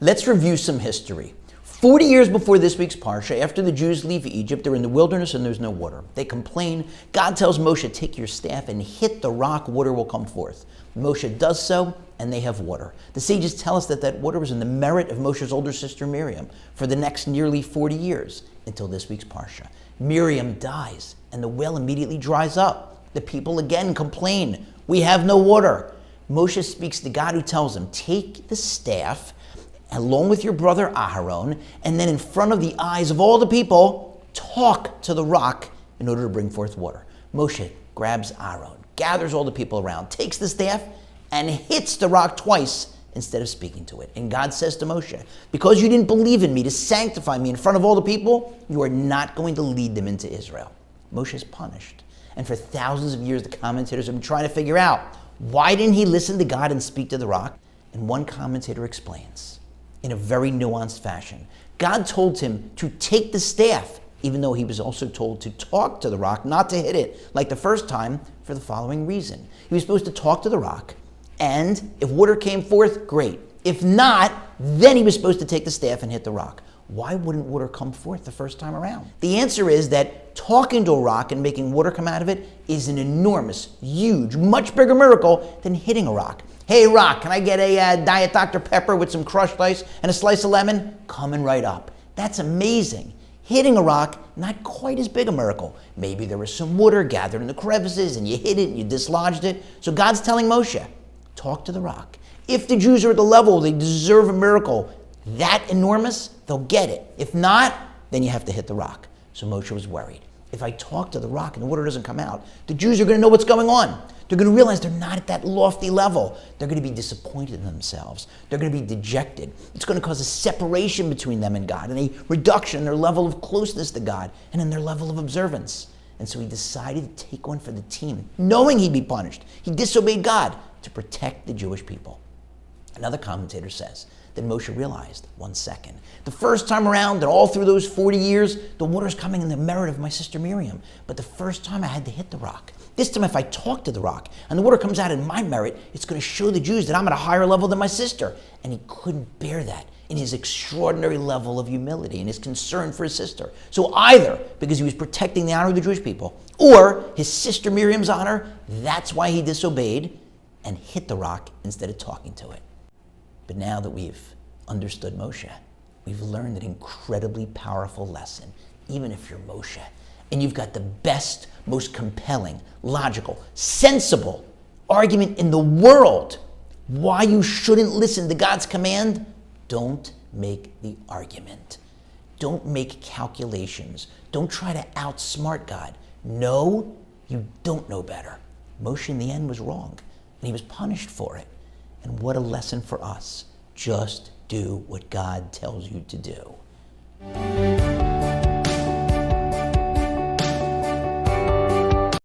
Let's review some history. 40 years before this week's Parsha, after the Jews leave Egypt, they're in the wilderness and there's no water. They complain. God tells Moshe, take your staff and hit the rock, water will come forth. Moshe does so, and they have water. The sages tell us that that water was in the merit of Moshe's older sister Miriam for the next nearly 40 years, until this week's Parsha. Miriam dies, and the well immediately dries up. The people again complain, we have no water. Moshe speaks to God, who tells him, take the staff along with your brother Aharon, and then in front of the eyes of all the people, talk to the rock in order to bring forth water. Moshe grabs Aaron, gathers all the people around, takes the staff, and hits the rock twice instead of speaking to it. And God says to Moshe, because you didn't believe in me to sanctify me in front of all the people, you are not going to lead them into Israel. Moshe is punished. And for thousands of years, the commentators have been trying to figure out, why didn't he listen to God and speak to the rock? And one commentator explains, in a very nuanced fashion, God told him to take the staff, even though he was also told to talk to the rock, not to hit it, like the first time, for the following reason. He was supposed to talk to the rock, and if water came forth, great. If not, then he was supposed to take the staff and hit the rock. Why wouldn't water come forth the first time around? The answer is that talking to a rock and making water come out of it is an enormous, huge, much bigger miracle than hitting a rock. Hey, rock, can I get a Diet Dr. Pepper with some crushed ice and a slice of lemon? Coming right up. That's amazing. Hitting a rock, not quite as big a miracle. Maybe there was some water gathered in the crevices and you hit it and you dislodged it. So God's telling Moshe, talk to the rock. If the Jews are at the level they deserve a miracle that enormous, they'll get it. If not, then you have to hit the rock. So Moshe was worried. If I talk to the rock and the water doesn't come out, the Jews are going to know what's going on. They're going to realize they're not at that lofty level. They're going to be disappointed in themselves. They're going to be dejected. It's going to cause a separation between them and God and a reduction in their level of closeness to God and in their level of observance. And so he decided to take one for the team, knowing he'd be punished. He disobeyed God to protect the Jewish people. Another commentator says that Moshe realized, 1 second, the first time around and all through those 40 years, the water's coming in the merit of my sister Miriam. But the first time I had to hit the rock. This time if I talk to the rock and the water comes out in my merit, it's going to show the Jews that I'm at a higher level than my sister. And he couldn't bear that in his extraordinary level of humility and his concern for his sister. So either because he was protecting the honor of the Jewish people or his sister Miriam's honor, that's why he disobeyed and hit the rock instead of talking to it. But now that we've understood Moshe, we've learned an incredibly powerful lesson. Even if you're Moshe and you've got the best, most compelling, logical, sensible argument in the world why you shouldn't listen to God's command, don't make the argument. Don't make calculations. Don't try to outsmart God. No, you don't know better. Moshe in the end was wrong, and he was punished for it. And what a lesson for us. Just do what God tells you to do.